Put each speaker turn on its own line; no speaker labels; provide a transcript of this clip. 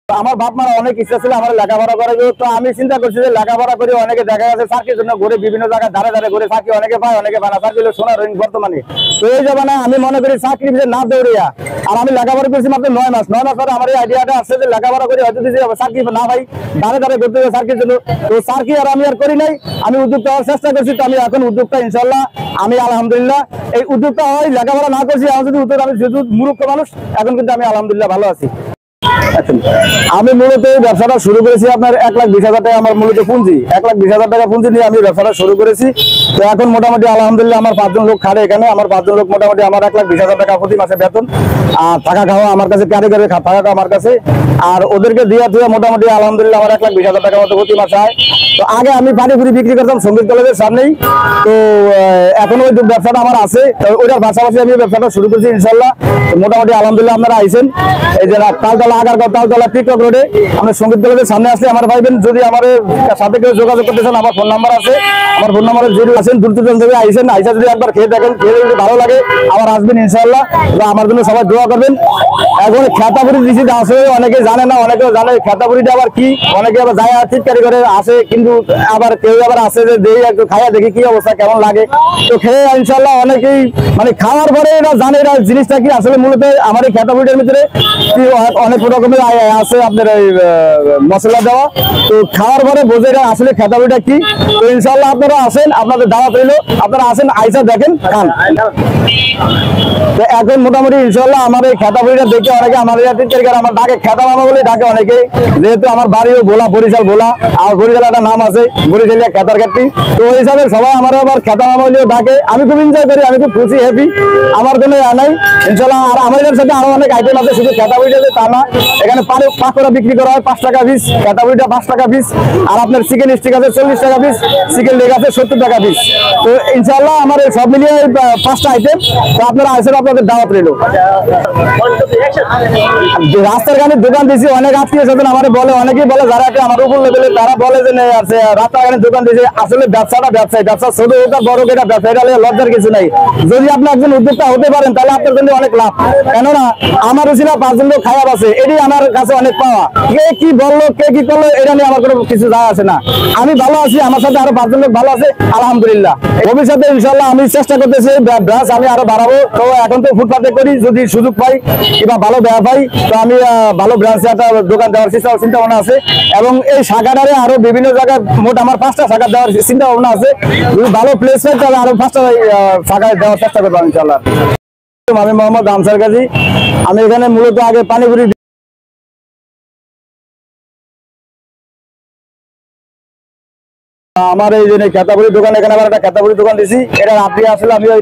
আমার বাপ মারা অনেক ইচ্ছা ছিল আমার লেখাপড়া করে, তো আমি চিন্তা করছি যে লেখাপড়া করে অনেকে দেখা গেছে চাকরির জন্য ঘুরে বিভিন্ন জায়গায় ধারে ধারে ঘুরে চাকরি অনেকে পায় অনেকে পায় না, চাকরি হলো সোনার হরিণ বর্তমানে। তো এই জামানায় আমি মনে করি চাকরি যে না দৌড়িয়া, আর আমি লেখাপড়া করেছি মাত্র 9 মাস, 9 মাস পরে আমার এই আইডিয়াটা আসছে যে লেখাপড়া করে হয়তো যদি চাকরি না পাই ধারে ধারে ঘুরতে হবে চাকরির জন্য। তো চাকরি আর আমি আর করি নাই, আমি উদ্যোক্তা হওয়ার চেষ্টা করছি। তো আমি এখন উদ্যোক্তা ইনশাল্লাহ, আমি আলহামদুলিল্লাহ এই উদ্যোক্তা হয় লেখাপড়া না করছি, আমার যদি উদ্যোগ, আমি যেহেতু মূর্খ মানুষ এখন কিন্তু আমি আলহামদুলিল্লাহ ভালো আছি। আমি মূলত ব্যবসাটা শুরু করেছি আপনার 1,20,000 টাকা আমার মূলত পুঁজি, 1,20,000 টাকা পুঁজি নিয়ে আমি ব্যবসাটা শুরু করেছি। তো এখন মোটামুটি আলহামদুলিল্লাহ আমার 5 জন লোক খাটে এখানে, আমার 5 জন লোক মোটামুটি আমার 1,20,000 টাকা প্রতি মাসে বেতন, আর থাকা খাওয়া আমার কাছে, কারিগরের থাকা খাওয়া আমার কাছে, আর ওদেরকে দিয়ে মোটামুটি আলহামদুলিল্লাহ আমার 1,20,000 টাকা মতো প্রতি মাসে আয়। তো আগে আমি পানিপুরি বিক্রি করতাম সঙ্গীত কলেজের সামনেই, তো এখন ওই ব্যবসাটা আমার আছে, ওইটার পাশাপাশি আমি ব্যবসাটা শুরু করেছি ইনশাল্লাহ। মোটামুটি আলহামদুলিল্লাহ আপনারা আইসেন এই যে তালতলা আগারগাঁও তালতলা টিকটক রোডে আমরা সঙ্গীত কলেজের সামনে আসলে আমার ভাইবেন। যদি আমার সাথে কেউ যোগাযোগ করতে চান আমার ফোন নাম্বার আছে, আমার ফোন নাম্বারে যদি আসেন দূর দূরান্ত থেকে আইসেন, আইসা যদি একবার খেয়ে দেখেন, খেয়ে যদি ভালো লাগে আবার আসবেন ইনশাল্লাহ। আমার জন্য সবাই দোয়া করবেন। এখন খেতাপুরি দিচ্ছি আসলে অনেকে জানে না, অনেকেও জানে খেতাপুরিটা আবার কি, অনেকে আবার যায় ঠিককারি করে আসে, কিন্তু আবার কেউ আবার আসে যে দেই একটু খাইয়া দেখি কি অবস্থা কেমন লাগে। তো খেয়ে ইনশাল্লাহ অনেকেই মানে খাওয়ার পরে এরা জানে এরা জিনিসটা কি আসলে। মূলত আমার এই খেতাপুরিটার ভিতরে অনেক রকমের আছে আপনার এই মশলা দেওয়া, তো খাওয়ার পরে বোঝে এটা আসলে খেতাপুরিটা কি। তো ইনশাল্লাহ আপনারা আসেন, আপনাদের দাওয়াত রইলো, আপনারা আসেন, আইসা দেখেন খান। তো এখন মোটামুটি ইনশাল্লাহ আমার এই খেতাপুরিটা দেখে অনেকে আমার আমার ডাকে খেতা মামা বলে ডাকে অনেকে, যেহেতু আমার বাড়িও ভোলা, বরিশাল ভোলা, আর বরিশাল একটা নাম আছে বরিশালিয়া খেতার কাটি। তো ওই হিসাবে সবাই আমার আবার খেতা মামা বলেও ডাকে, আমি খুব এনজয় করি, আমি খুব খুশি হ্যাপি, আমার জন্য নাই ইনশাল্লাহ। আর আমাদের সাথে আরো অনেক আইটেম আছে, শুধু খেতাপুরিটা তা না, এখানে পাকোড়া বিক্রি করা হয় 5 টাকা পিস, খেতাপুরিটা 5 টাকা পিস, আর আপনার চিকেন স্টিক আছে 40 টাকা পিস, চিকেন লেগ আছে 70 টাকা পিস। তো ইনশাল্লাহ আমার সব মিলিয়ে 5টা আইটেম। তো আপনারা আসেন, আপনাদের দাওয়াত রইল। রাস্তার গানের দোকান দিয়েছি, অনেক আত্মীয় স্বজন আমার বলে, অনেকেই বলে যারা আমার উপর লেভেলে তারা বলে যে আছে রাস্তার গানের দোকান দিয়েছে। আসলে ব্যবসাটা ব্যবসায়ী, ব্যবসা ছোট হোক আর বড়, এটা ব্যবসা, এটা লজ্জার কিছু নাই। যদি আপনি একজন উদ্যোক্তা হতে পারেন তাহলে আপনার জন্য অনেক লাভ। কেননা আমার উচিত 5 জন লোক খারাপ আছে, এটি আমার কাছে অনেক পাওয়া। কে কি বললো কে কি করলো এটা নিয়ে আমার কোনো কিছু যায় আসে না। আমি ভালো আছি, আমার সাথে আরো 5 জন লোক ভালো আছে আলহামদুলিল্লাহ। ভবিষ্যতে ইনশাল্লাহ আমি চেষ্টা করতেছি ব্রাঞ্চ আমি আরো বাড়াবো। তো এখন তো ফুটপাতে করি, যদি সুযোগ পাই কিংবা ভালো ব্যয় পাই তো আমি ভালো ব্রাঞ্চে একটা দোকান দেওয়ার চিন্তা ভাবনা আছে। এবং এই শাখাটারে আরো বিভিন্ন জায়গায় মোট আমার 5টা শাখা দেওয়ার চিন্তা ভাবনা আছে। যদি ভালো প্লেস হয় তাহলে আরো 5টা শাখায় দেওয়ার চেষ্টা করবো ইনশাল্লাহ। আমি মোহাম্মদ আনসার গাজী, আমি এখানে মূলত আগে পানিপুরি আমার এই যে খেতাপুরি দোকান, এখানে আবার একটা খেতাপুরি দোকান দিছি। এটা আপনি আসলে আমি ওই